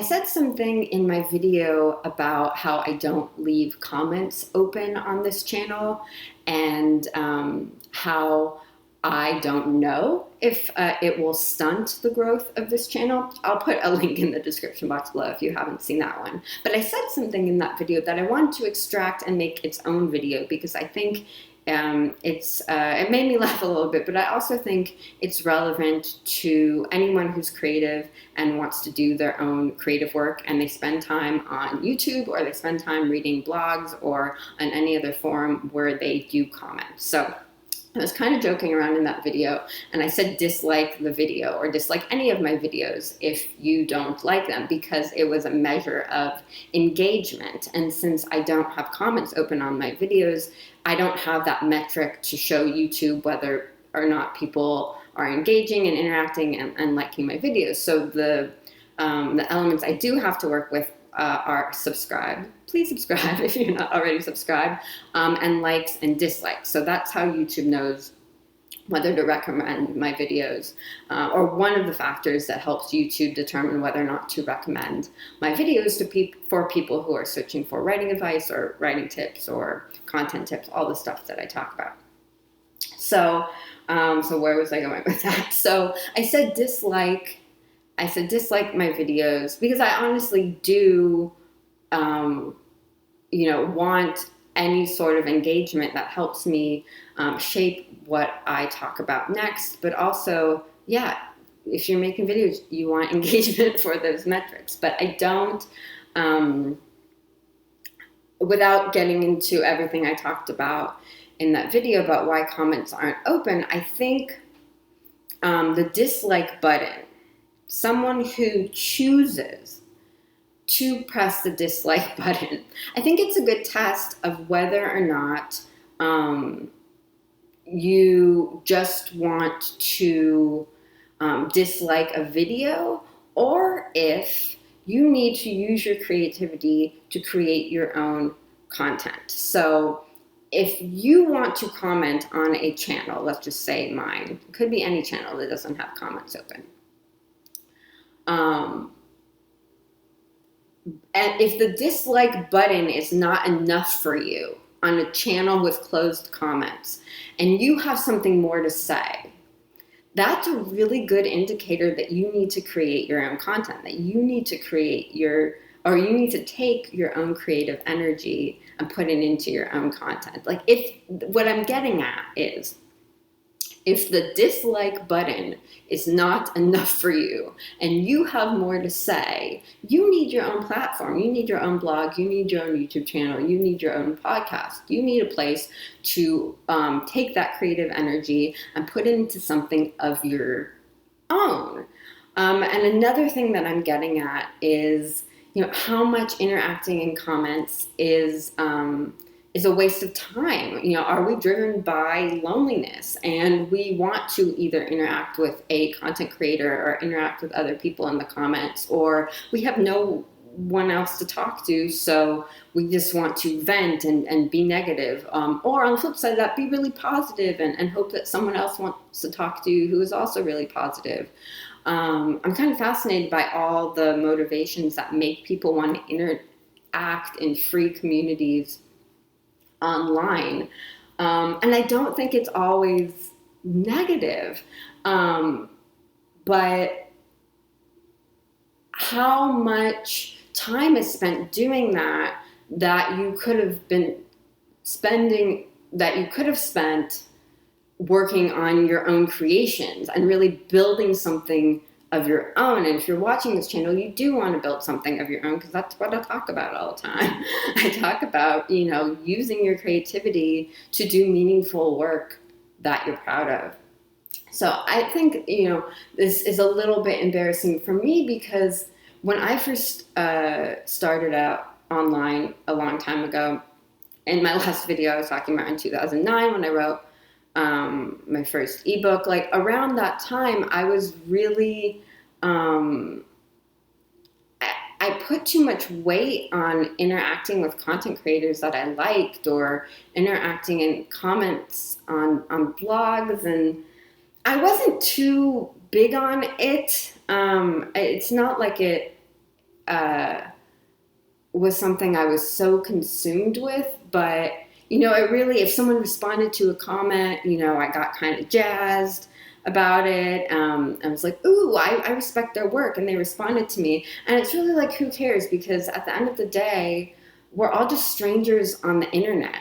said something in my video about how I don't leave comments open on this channel, and how I don't know if it will stunt the growth of this channel. I'll put a link in the description box below if you haven't seen that one. But I said something in that video that I wanted to extract and make its own video, because I think it made me laugh a little bit, but I also think it's relevant to anyone who's creative and wants to do their own creative work, and they spend time on YouTube, or they spend time reading blogs, or on any other forum where they do comment. So I was kind of joking around in that video, and I said dislike the video, or dislike any of my videos if you don't like them, because it was a measure of engagement. And since I don't have comments open on my videos, I don't have that metric to show YouTube whether or not people are engaging and interacting and liking my videos. So the elements I do have to work with are subscribe. Please subscribe if you're not already subscribed, and likes and dislikes. So that's how YouTube knows whether to recommend my videos, or one of the factors that helps YouTube determine whether or not to recommend my videos to for people who are searching for writing advice, or writing tips, or content tips, all the stuff that I talk about. So, so where was I going with that? So I said dislike my videos because I honestly do, want any sort of engagement that helps me shape what I talk about next. But also, yeah, if you're making videos, you want engagement for those metrics. But I don't, without getting into everything I talked about in that video about why comments aren't open, I think the dislike button, someone who chooses to press the dislike button, I think it's a good test of whether or not you just want to dislike a video, or if you need to use your creativity to create your own content. So if you want to comment on a channel, let's just say mine, it could be any channel that doesn't have comments open. And if the dislike button is not enough for you on a channel with closed comments, and you have something more to say, that's a really good indicator that you need to create your own content, that you need to you need to take your own creative energy and put it into your own content. Like, what I'm getting at is, if the dislike button is not enough for you and you have more to say, you need your own platform, you need your own blog, you need your own YouTube channel, you need your own podcast. You need a place to take that creative energy and put it into something of your own. And another thing that I'm getting at is, how much interacting in comments is a waste of time. Are we driven by loneliness and we want to either interact with a content creator or interact with other people in the comments, or we have no one else to talk to, so we just want to vent and be negative, or on the flip side of that, be really positive and hope that someone else wants to talk to you who is also really positive. I'm kind of fascinated by all the motivations that make people want to interact in free communities online, and I don't think it's always negative, but how much time is spent doing that you could have been spending, that you could have spent working on your own creations and really building something of your own. And if you're watching this channel, you do want to build something of your own, because that's what I talk about all the time. I talk about, using your creativity to do meaningful work that you're proud of. So I think, this is a little bit embarrassing for me, because when I first started out online a long time ago, in my last video I was talking about in 2009 when I wrote my first ebook, like around that time I was really, I put too much weight on interacting with content creators that I liked, or interacting in comments on blogs, and I wasn't too big on it. It's not like it was something I was so consumed with. But, it really, if someone responded to a comment, I got kind of jazzed about it. I was like, ooh, I respect their work, and they responded to me. And it's really like, who cares? Because at the end of the day, we're all just strangers on the internet.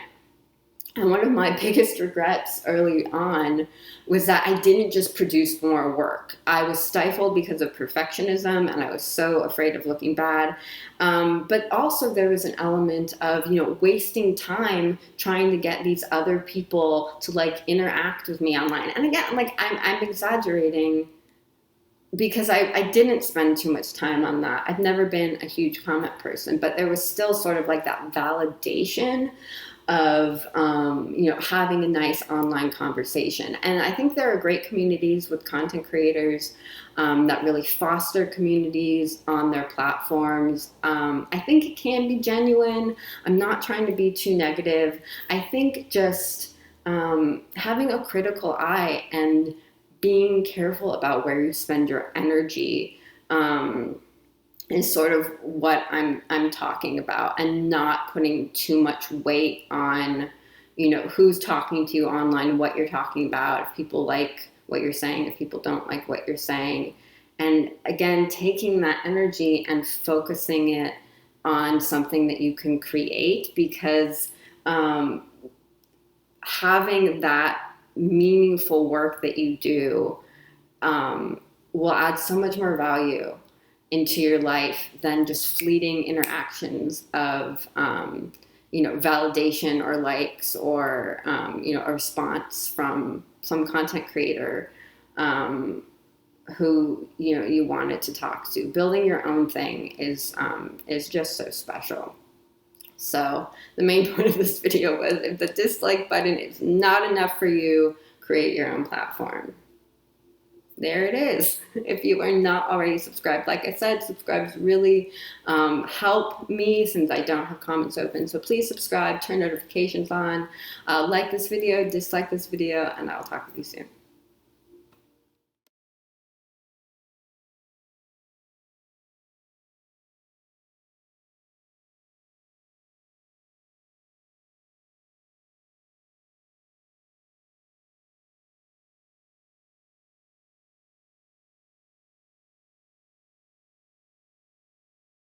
And one of my biggest regrets early on was that I didn't just produce more work. I was stifled because of perfectionism, and I was so afraid of looking bad. But also there was an element of, wasting time trying to get these other people to like interact with me online. And again, like I'm exaggerating because I didn't spend too much time on that. I've never been a huge comment person, but there was still sort of like that validation of having a nice online conversation. And I think there are great communities with content creators that really foster communities on their platforms. I think it can be genuine. I'm not trying to be too negative. I think just having a critical eye and being careful about where you spend your energy is sort of what I'm talking about, and not putting too much weight on, who's talking to you online, what you're talking about, if people like what you're saying, if people don't like what you're saying. And again, taking that energy and focusing it on something that you can create, because having that meaningful work that you do will add so much more value into your life than just fleeting interactions of, validation or likes, or, a response from some content creator who, you wanted to talk to. Building your own thing is just so special. So the main point of this video was, if the dislike button is not enough for you, create your own platform. There it is. If you are not already subscribed, like I said, subscribes really help me, since I don't have comments open. So please subscribe, turn notifications on, like this video, dislike this video, and I'll talk with you soon.